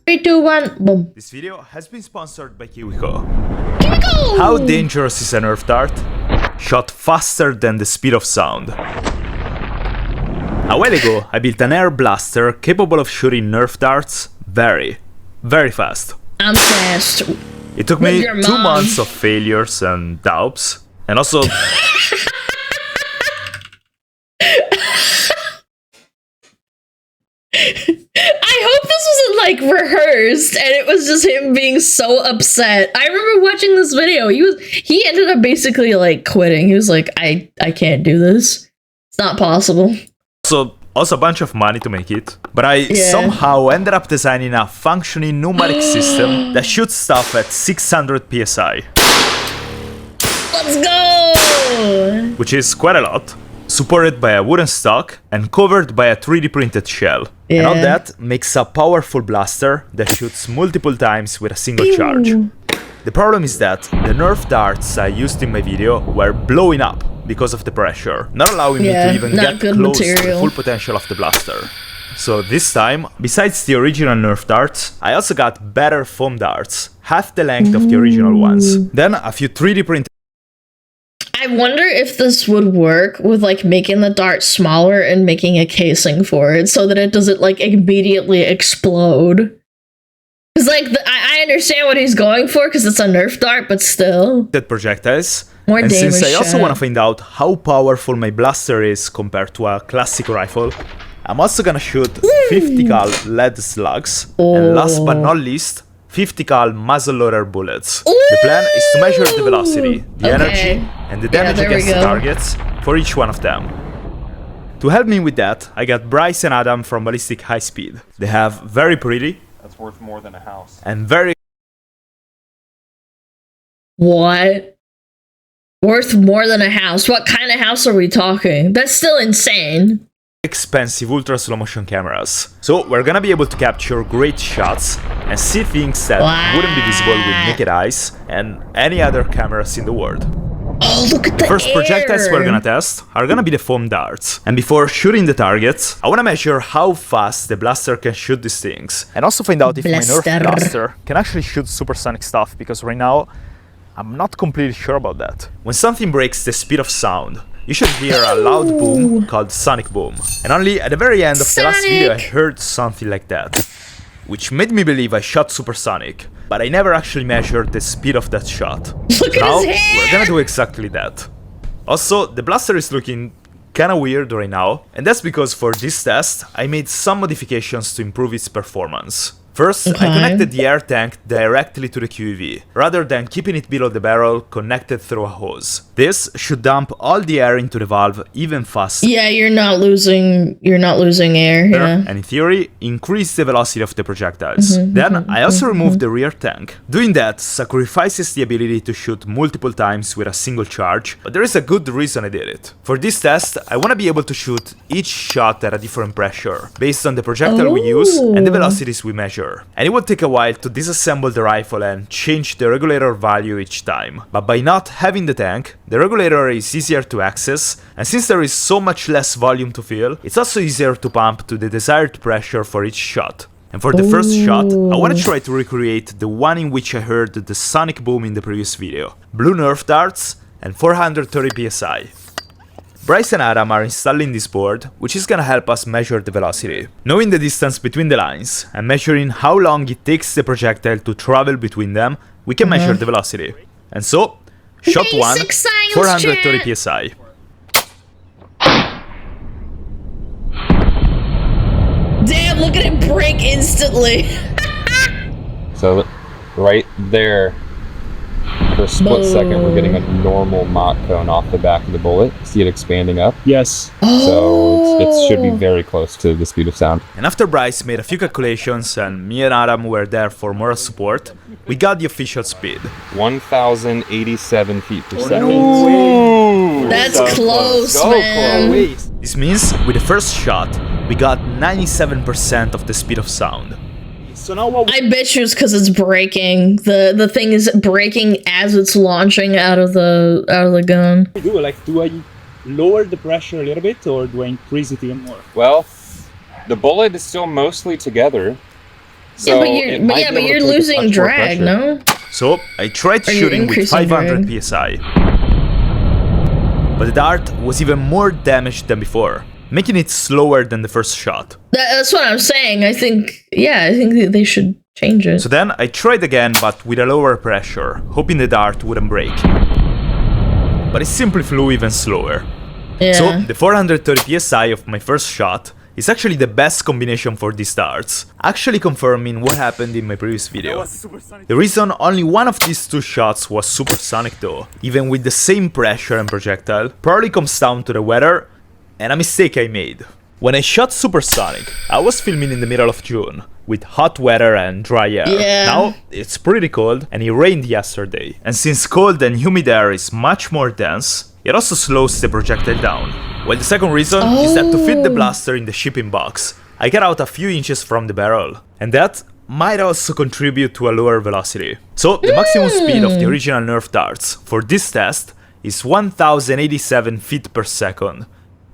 Three, two, one, boom. This video has been sponsored by KiwiCo. How dangerous is a Nerf dart? Shot faster than the speed of sound. A while ago, I built an air blaster capable of shooting Nerf darts very, very fast. I'm fast. It took me 2 months of failures and doubts, and also... I hope this wasn't like rehearsed and it was just him being so upset. I remember watching this video. He ended up basically like quitting. He was like, I can't do this. It's not possible. So also a bunch of money to make it, but I somehow ended up designing a functioning numeric system that shoots stuff at 600 psi. Let's go! Which is quite a lot, supported by a wooden stock and covered by a 3D printed shell. And all that makes a powerful blaster that shoots multiple times with a single charge. The problem is that the Nerf darts I used in my video were blowing up because of the pressure, not allowing me to even get close to the full potential of the blaster. So this time, besides the original Nerf darts, I also got better foam darts, half the length of the original ones. Then a few 3D printed. I wonder if this would work with like making the dart smaller and making a casing for it so that it doesn't like immediately explode. Because like I understand what he's going for because it's a Nerf dart, but still. Projectiles. More and damage since I also shot. want to find out how powerful my blaster is compared to a classic rifle, I'm also gonna shoot 50 cal lead slugs, and last but not least, 50 cal muzzleloader bullets. The plan is to measure the velocity, the energy, and the damage against the targets for each one of them. To help me with that, I got Bryce and Adam from Ballistic High Speed. They have very pretty, that's worth more than a house, and very... What? Worth more than a house? What kind of house are we talking? That's still insane. Expensive ultra slow motion cameras. So we're gonna be able to capture great shots and see things that wouldn't be visible with naked eyes and any other cameras in the world. Oh, look at the first projectiles we're gonna test are gonna be the foam darts. And before shooting the targets, I wanna measure how fast the blaster can shoot these things. And also find out if my Nerf blaster can actually shoot supersonic stuff, because right now I'm not completely sure about that. When something breaks the speed of sound, you should hear a loud boom called sonic boom. And only at the very end of the last video I heard something like that, which made me believe I shot supersonic, but I never actually measured the speed of that shot. Look now at his hair. We're gonna do exactly that. Also, the blaster is looking kinda weird right now, and that's because for this test I made some modifications to improve its performance. First, I connected the air tank directly to the QEV, rather than keeping it below the barrel connected through a hose. This should dump all the air into the valve even faster. Yeah, you're not losing air, yeah. And in theory, increase the velocity of the projectiles. Then I also removed the rear tank. Doing that sacrifices the ability to shoot multiple times with a single charge, but there is a good reason I did it. For this test, I want to be able to shoot each shot at a different pressure, based on the projectile we use and the velocities we measure. And it will take a while to disassemble the rifle and change the regulator value each time. But by not having the tank, the regulator is easier to access, and since there is so much less volume to fill, it's also easier to pump to the desired pressure for each shot. And for the first shot, I want to try to recreate the one in which I heard the sonic boom in the previous video. Blue Nerf darts and 430 psi. Bryce and Adam are installing this board, which is gonna help us measure the velocity. Knowing the distance between the lines and measuring how long it takes the projectile to travel between them, we can measure the velocity. And so, shot 1, 430 psi. Damn, look at it break instantly. so right there, for a split second, we're getting a normal Mach cone off the back of the bullet. See it expanding up? Yes. So it should be very close to the speed of sound. And after Bryce made a few calculations and me and Adam were there for moral support, we got the official speed. 1,087 feet per second. Ooh. That's so close, man. Close. This means with the first shot, we got 97% of the speed of sound. So now what? I bet you it's because it's breaking. The thing is breaking as it's launching out of the gun. Do like, do I lower the pressure a little bit, or do I increase it even more? Well, the bullet is still mostly together. Yeah, but you're losing drag, no? So I tried Are you shooting with increasing 500 drag? psi. But the dart was even more damaged than before, making it slower than the first shot. That's what I'm saying. I think that they should change it. So then I tried again, but with a lower pressure, hoping the dart wouldn't break. But it simply flew even slower. Yeah. So the 430 psi of my first shot is actually the best combination for these darts, actually confirming what happened in my previous video. The reason only one of these two shots was supersonic though, even with the same pressure and projectile, probably comes down to the weather and a mistake I made. When I shot supersonic, I was filming in the middle of June, with hot weather and dry air. Yeah. Now it's pretty cold and it rained yesterday, and since cold and humid air is much more dense, it also slows the projectile down. Well, the second reason is that to fit the blaster in the shipping box, I got out a few inches from the barrel, and that might also contribute to a lower velocity. So the maximum speed of the original Nerf darts for this test is 1087 feet per second,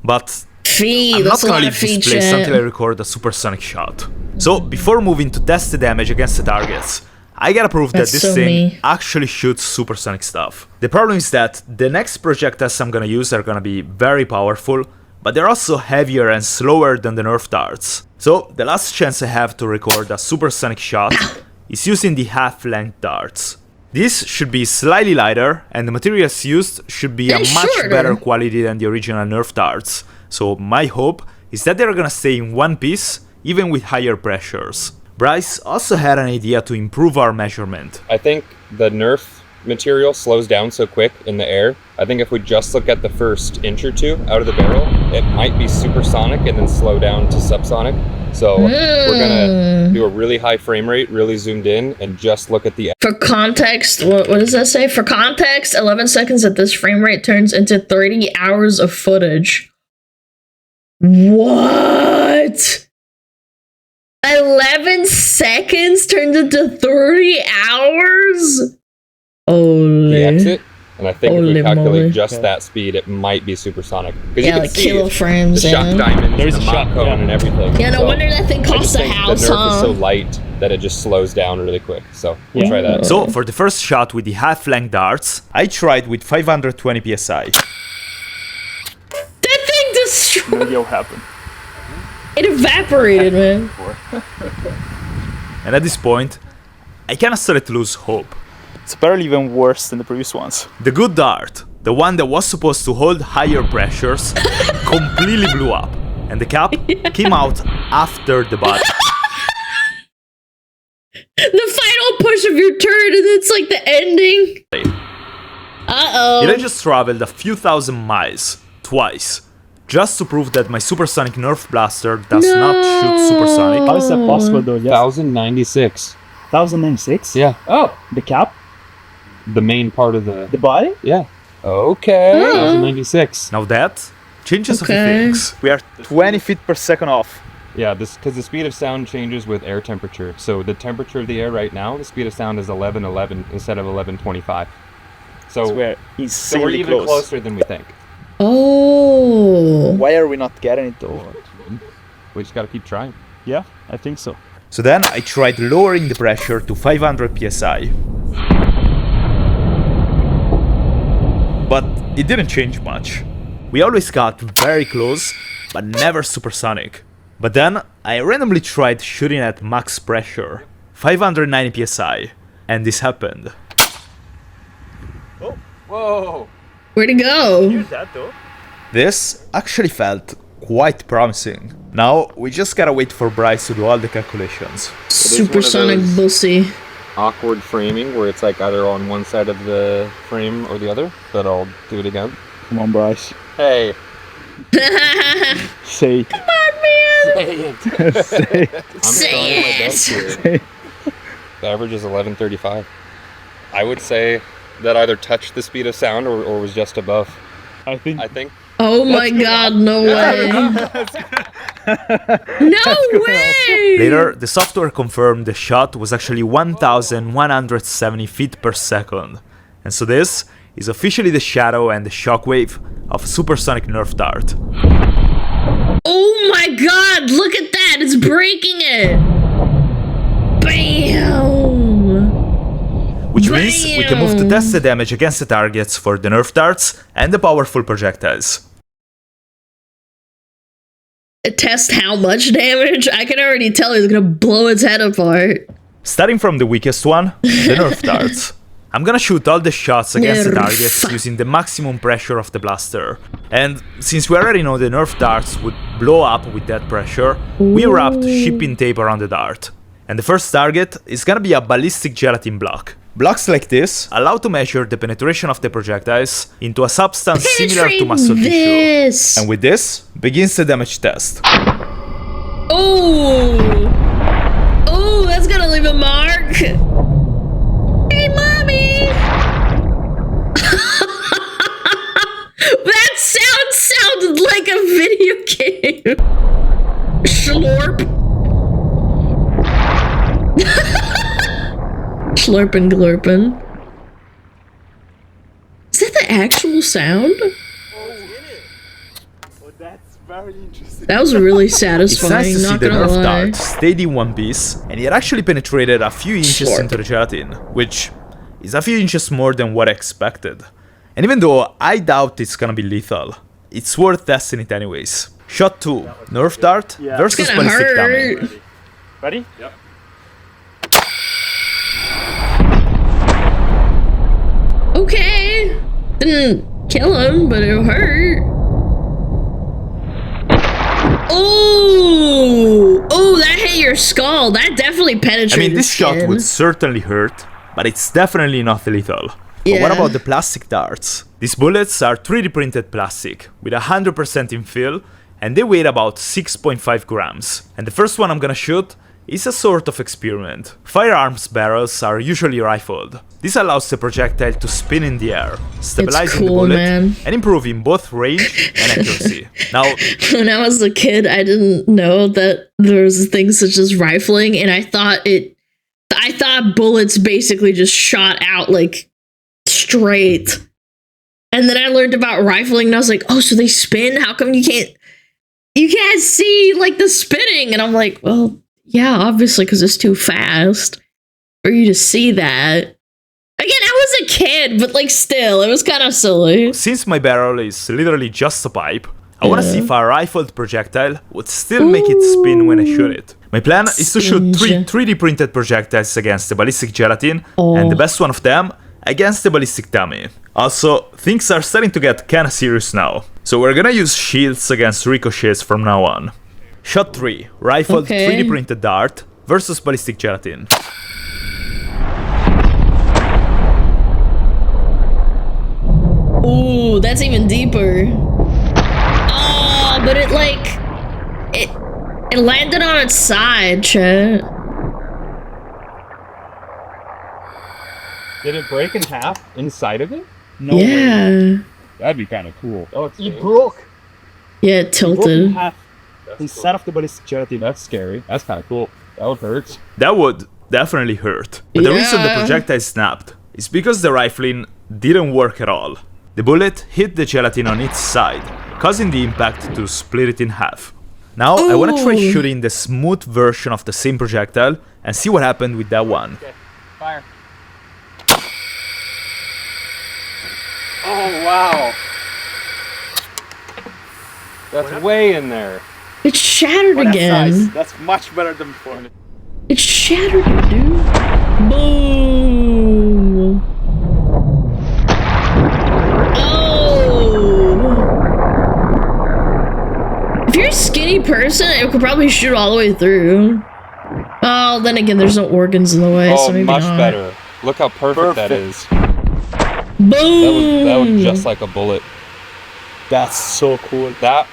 but I'm not gonna leave this place until I record a supersonic shot. So before moving to test the damage against the targets, I gotta prove that this thing actually shoots supersonic stuff. The problem is that the next projectiles I'm gonna use are gonna be very powerful, but they're also heavier and slower than the Nerf darts. So the last chance I have to record a supersonic shot is using the half-length darts. This should be slightly lighter, and the materials used should be a much better quality than the original Nerf darts. So my hope is that they're gonna stay in one piece, even with higher pressures. Bryce also had an idea to improve our measurement. I think the Nerf material slows down so quick in the air. I think if we just look at the first inch or two out of the barrel, it might be supersonic and then slow down to subsonic. So we're gonna do a really high frame rate, really zoomed in, and just look at the... For context, what does that say? For context, 11 seconds at this frame rate turns into 30 hours of footage. What? 11 seconds turns into 30 hours? Holy. The exit, and I think if we calculate moly. just that speed, it might be supersonic. Because Yeah, like kilo frames. the shock diamonds, There's the a shock, mach cone, and everything. Yeah, no wonder that thing I just costs a think house, the Nerf is so huh? light that it just slows down really quick. So we'll try that. So for the first shot with the half-length darts, I tried with 520 psi. That thing destroyed. Maybe it'll happen. It evaporated, man. And at this point, I kinda started to lose hope. It's apparently even worse than the previous ones. The good dart, the one that was supposed to hold higher pressures, completely blew up, and the cap came out after the body. The final push of your turret, and it's like the ending. Uh-oh. It had just traveled a few thousand miles, twice, just to prove that my supersonic Nerf blaster does not shoot supersonic. How is that possible though? Yes. 1096. 1096? Yeah. Oh, the cap? The main part of the... The body? Yeah. Okay. 1096. Now that changes a few Okay. things. We are 20 feet per second off. Yeah, because the speed of sound changes with air temperature. So the temperature of the air right now, the speed of sound is 1111 instead of 1125. So We're we're insanely even closer than we think. Oh. Why are we not getting it though? We just gotta keep trying. Yeah, I think so. So then I tried lowering the pressure to 500 psi. But it didn't change much. We always got very close, but never supersonic. But then I randomly tried shooting at max pressure, 590 psi, and this happened. Whoa! Where'd it go? That though? This actually felt quite promising. Now we just gotta wait for Bryce to do all the calculations. Supersonic bussy. Awkward framing where it's like either on one side of the frame or the other, but I'll do it again. Come on, Bryce. Hey! Say it. Say it! Say it. I'm Say trying my it. best here. Say it. The average is 1135. I would say that either touched the speed of sound or was just above. I think. Oh my god, no way. No way! Later, the software confirmed the shot was actually 1170 feet per second. And so this is officially the shadow and the shockwave of a supersonic Nerf dart. Oh my god, look at that! It's breaking it! Bam! Which means we can move to test the damage against the targets for the Nerf darts and the powerful projectiles. Test how much damage? I can already tell he's gonna blow its head apart. Starting from the weakest one, the Nerf darts. I'm gonna shoot all the shots against the targets using the maximum pressure of the blaster. And since we already know the Nerf darts would blow up with that pressure, we wrapped shipping tape around the dart. And the first target is gonna be a ballistic gelatin block. Blocks like this allow to measure the penetration of the projectiles into a substance similar to muscle tissue. And with this, begins the damage test. Oh! Oh, that's gonna leave a mark! Hey, mommy! That sound sounded like a video game! Slurp! Slurpin' glurpin'. Is that the actual sound? That's very interesting. That was really It's satisfying, nice to see not the gonna Nerf lie. dart stayed in one piece, and it actually penetrated a few inches Slurp. into the gelatin, which is a few inches more than what I expected. And even though I doubt it's gonna be lethal, it's worth testing it anyways. Shot 2, Nerf dart versus It's gonna ballistic dummy. hurt. Ready? Yep. Okay. Didn't kill him, but it'll hurt. Oh! Oh, that hit your skull. That definitely penetrated I mean, this shot skin. would certainly hurt, but it's definitely not lethal. But what Yeah. about the plastic darts? These bullets are 3D printed plastic, with 100% infill, and they weigh about 6.5 grams. And the first one I'm gonna shoot is a sort of experiment. Firearms barrels are usually rifled. This allows the projectile to spin in the air, stabilizing the cool, bullet man. and improving both range and accuracy. Now, When I was a kid, I didn't know that there was things such as rifling, and I thought bullets basically just shot out like straight. And then I learned about rifling, and I was like, oh, so they spin? How come you can't see like the spinning? And I'm like, well, yeah, obviously, because it's too fast for you to see that. Again, I was a kid, but like still, it was kind of silly. since my barrel is literally just a pipe, I want to see if a rifled projectile would still make it spin when I shoot it. My plan is to shoot 3 3D printed projectiles against the ballistic gelatin, and the best one of them against the ballistic dummy. Also, things are starting to get kinda serious now, so we're gonna use shields against ricochets from now on. Shot 3, rifled Okay. 3D printed dart versus ballistic gelatin. Ooh, that's even deeper. Oh, but it landed on its side, chat. Did it break in half inside of it? No way. Yeah. That'd be kind of cool. Oh, it's It broke. Yeah, it Broke in tilted. half inside of the ballistic gelatin. That's scary. That's kind of cool. That would hurt. That would definitely hurt. But the reason the Yeah. projectile snapped is because the rifling didn't work at all. The bullet hit the gelatin on its side, causing the impact to split it in half. Now I want to try Ooh. shooting the smooth version of the same projectile and see what happened with that one. Fire. Oh, wow. That's way in there. It shattered again. That's much better than before. It shattered, dude. Boom. Oh. If you're a skinny person, it could probably shoot all the way through. Oh, then again, there's no organs in the way, so Oh, maybe much not. better. Look how perfect that is. Boom. That would just like a bullet. That's so cool. That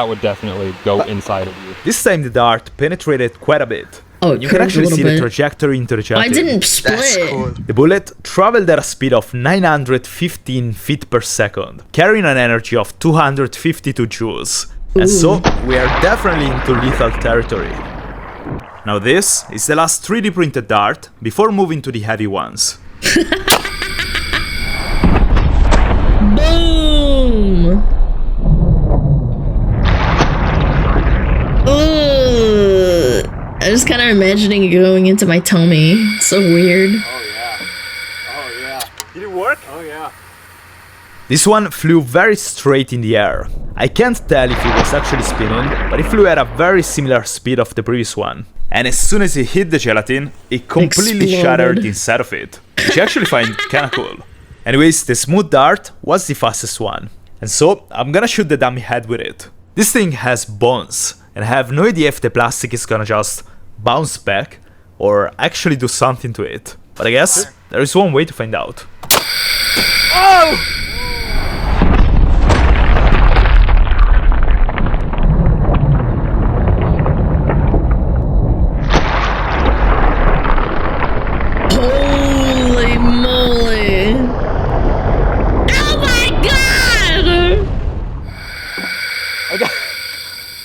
would definitely go inside of you. This time the dart penetrated quite a bit. Oh, it You can curved a actually little see bit. the trajectory into the I gelatin. didn't split. The bullet traveled at a speed of 915 feet per second, carrying an energy of 252 joules. And so, we are definitely into lethal territory. Now this is the last 3D printed dart before moving to the heavy ones. Boom! Ugh. I'm just kind of imagining it going into my tummy. It's so weird. Oh yeah. Oh yeah. Did it work? Oh yeah. This one flew very straight in the air. I can't tell if it was actually spinning, but it flew at a very similar speed of the previous one. And as soon as it hit the gelatin, it completely Exploded. shattered inside of it, which I actually find kinda cool. Anyways, the smooth dart was the fastest one. And so, I'm gonna shoot the dummy head with it. This thing has bones, and I have no idea if the plastic is gonna just bounce back, or actually do something to it. But I guess, there is one way to find out. Oh! Holy moly! Oh my god!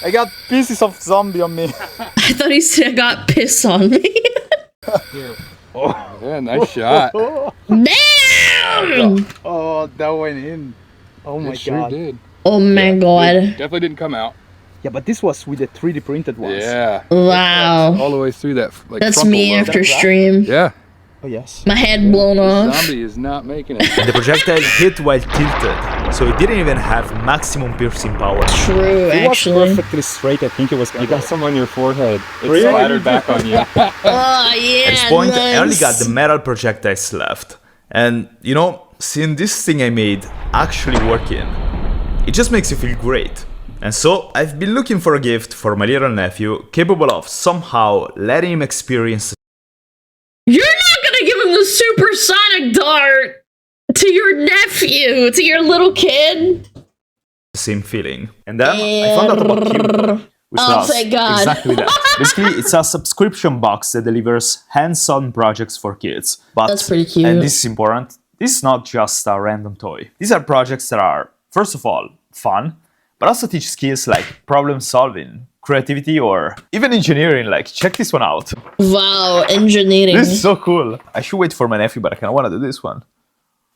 I got pieces of zombie on me. I thought he said I got piss on me. Yeah, nice shot. Damn! Oh, that went in. Oh my It sure god. did. Oh my god. Definitely didn't come out. Yeah, but this was with the 3D printed ones. Yeah. Wow. All the way through that. Like, That's frontal me lobe. after That- stream. Yeah. Oh yes. My head blown The off. zombie is not making it. And the projectile hit while tilted, so it didn't even have maximum piercing power. True, It was actually. perfectly straight. I think it was You got some on your forehead. It Really? splattered back on you. Oh yeah. At this point, I only nice. got the metal projectiles left. And, you know, seeing this thing I made actually working, it just makes you feel great. And so, I've been looking for a gift for my little nephew, capable of somehow letting him experience You're not gonna give him the supersonic dart to your nephew, to your little kid. the same feeling. And then, I found out about Cubicle, which Oh, does thank God. exactly that. Basically, it's a subscription box that delivers hands-on projects for kids. But, That's pretty cute. and this is important, this is not just a random toy. These are projects that are, first of all, fun, but also teach skills like problem solving, creativity, or even engineering. Like, check this one out. Wow, engineering. This is so cool. I should wait for my nephew, but I kind of want to do this one.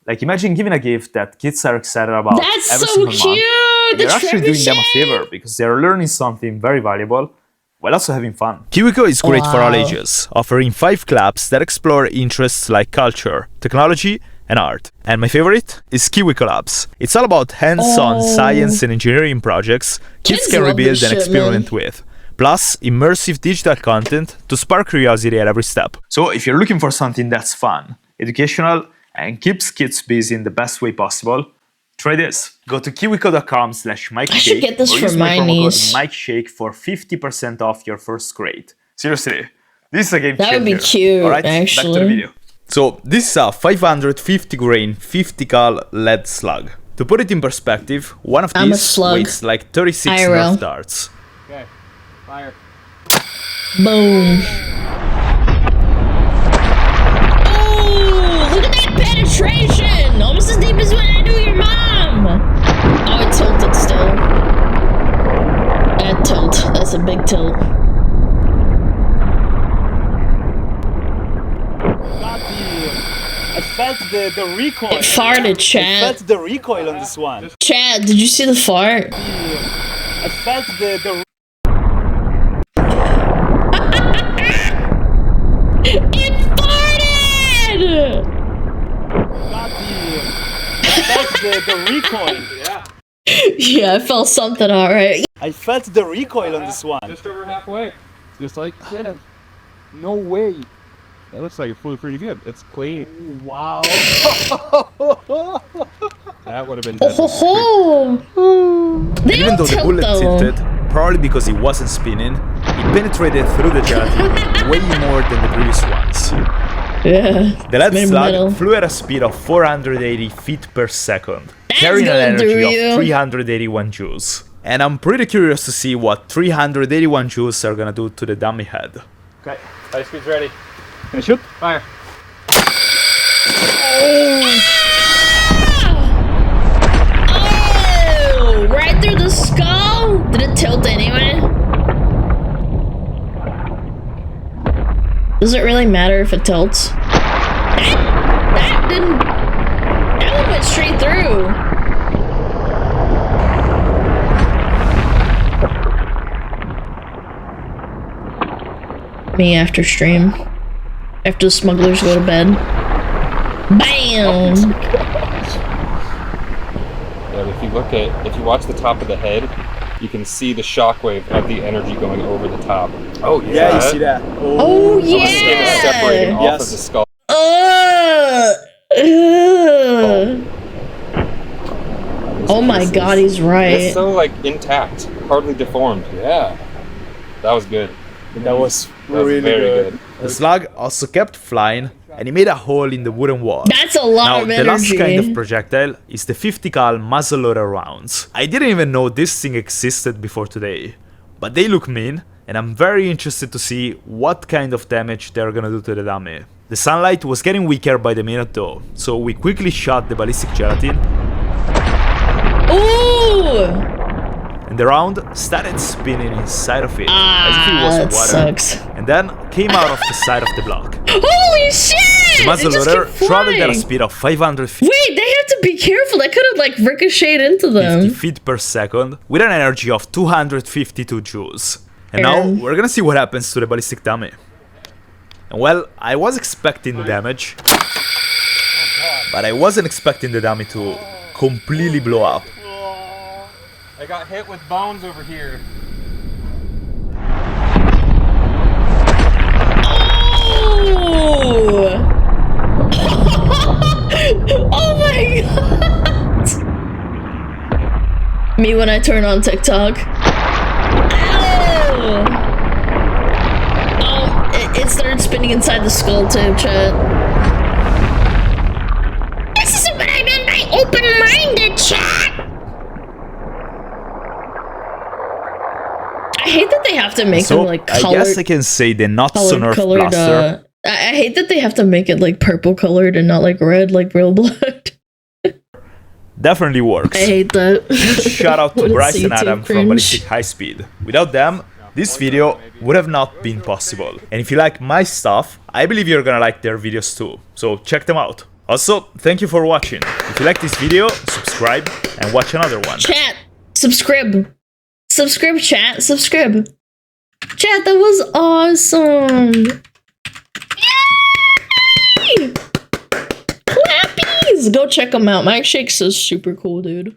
Like, imagine giving a gift that kids are excited about That's every so single month. cute. You're The actually doing them a trebuchet. favor because they're learning something very valuable while also having fun. Kiwiko is great for all Wow. ages, offering 5 clubs that explore interests like culture, technology, and art. And my favorite is Kiwiko Labs. It's all about hands-on Oh. science and engineering projects kids Kids can love rebuild this and shit, experiment with. Plus, immersive digital content to spark curiosity at every step. So, if you're looking for something that's fun, educational, and keeps kids busy in the best way possible, try this. Go to kiwiko.com/MikeShake I should get this or for use my promo code niece. MikeShake for 50% off your first grade. Seriously, this is a game That changer. would be cute, Alright, back to actually. the video. So, this is a 550 grain 50 cal lead slug. To put it in perspective, one of I'm a these slug. weighs like 36 IRL. Nerf darts. Okay. Fire. Boom. Oh, look at that penetration! Almost as deep as when I knew your mom. Oh, it tilted still. That tilt. That's a big tilt. I felt the recoil. It farted, I Chad. felt the recoil on this one. Chad, did you see the fart? I felt the It farted! I felt the recoil. Yeah. Yeah, I felt something alright. I felt the recoil on this one. Just over halfway. Just like that. No way. That looks like it flew pretty good. It's clean. Wow. That would have been Oh ho ho! They Even don't though the tilt bullet though. tilted, probably because it wasn't spinning, it penetrated through the gelatin way more than the previous ones. Yeah. The lead made of slug metal. flew at a speed of 480 feet per second, That's carrying an gonna do energy you. of 381 joules. And I'm pretty curious to see what 381 joules are gonna do to the dummy head. Okay. High speed's ready. Can I shoot? Fire. Oh! Right through the skull? Did it tilt anyway? Does it really matter if it tilts? That didn't. That one went straight through. me after stream. After the smugglers go to bed. Bam! Yeah, but if you watch the top of the head, you can see the shockwave of the energy going over the top. Oh yeah, you see that? Oh The skin is separating yeah! off of the skull. Oh my god, he's right. It's so like intact, hardly deformed. Yeah. That was good. That was That was really very good. The slug also kept flying, and he made a hole in the wooden wall. That's a lot Now, of the energy. last kind of projectile is the 50 cal muzzleloader rounds. I didn't even know this thing existed before today, but they look mean, and I'm very interested to see what kind of damage they're gonna do to the dummy. The sunlight was getting weaker by the minute though, so we quickly shot the ballistic gelatin, Ooh! and the round started spinning inside of it, as if it That was water, sucks. and then came out of the side of the block. Holy shit! The It just muzzleloader kept traveled at a flying. speed of 550 Wait, they have to be careful. That could have like ricocheted into them. feet per second with an energy of 252 joules. And now And- we're gonna see what happens to the ballistic dummy. And well, I was expecting damage, but I wasn't expecting the dummy to completely blow up. I got hit with bones over here. Oh! Oh my god! Me when I turn on TikTok. Ow! Oh, it started spinning inside the skull too, chat. This is what I meant by open-minded, chat! I hate that they have to make So them like I colored. guess I can say the not so Nerf blaster I hate that they have to make it like purple colored and not like red, like real blood. definitely works. I hate that. Shout out to What a Bryce and CT Adam from cringe. Ballistic High Speed. Without them, this video would have not been possible. And if you like my stuff, I believe you're gonna like their videos too. So check them out. Also, thank you for watching. If you like this video, subscribe and watch another one. Chat, subscribe. Subscribe, chat, subscribe. Chat, that was awesome. Yay! Clappies! Go check them out. Mike Shakes is super cool, dude.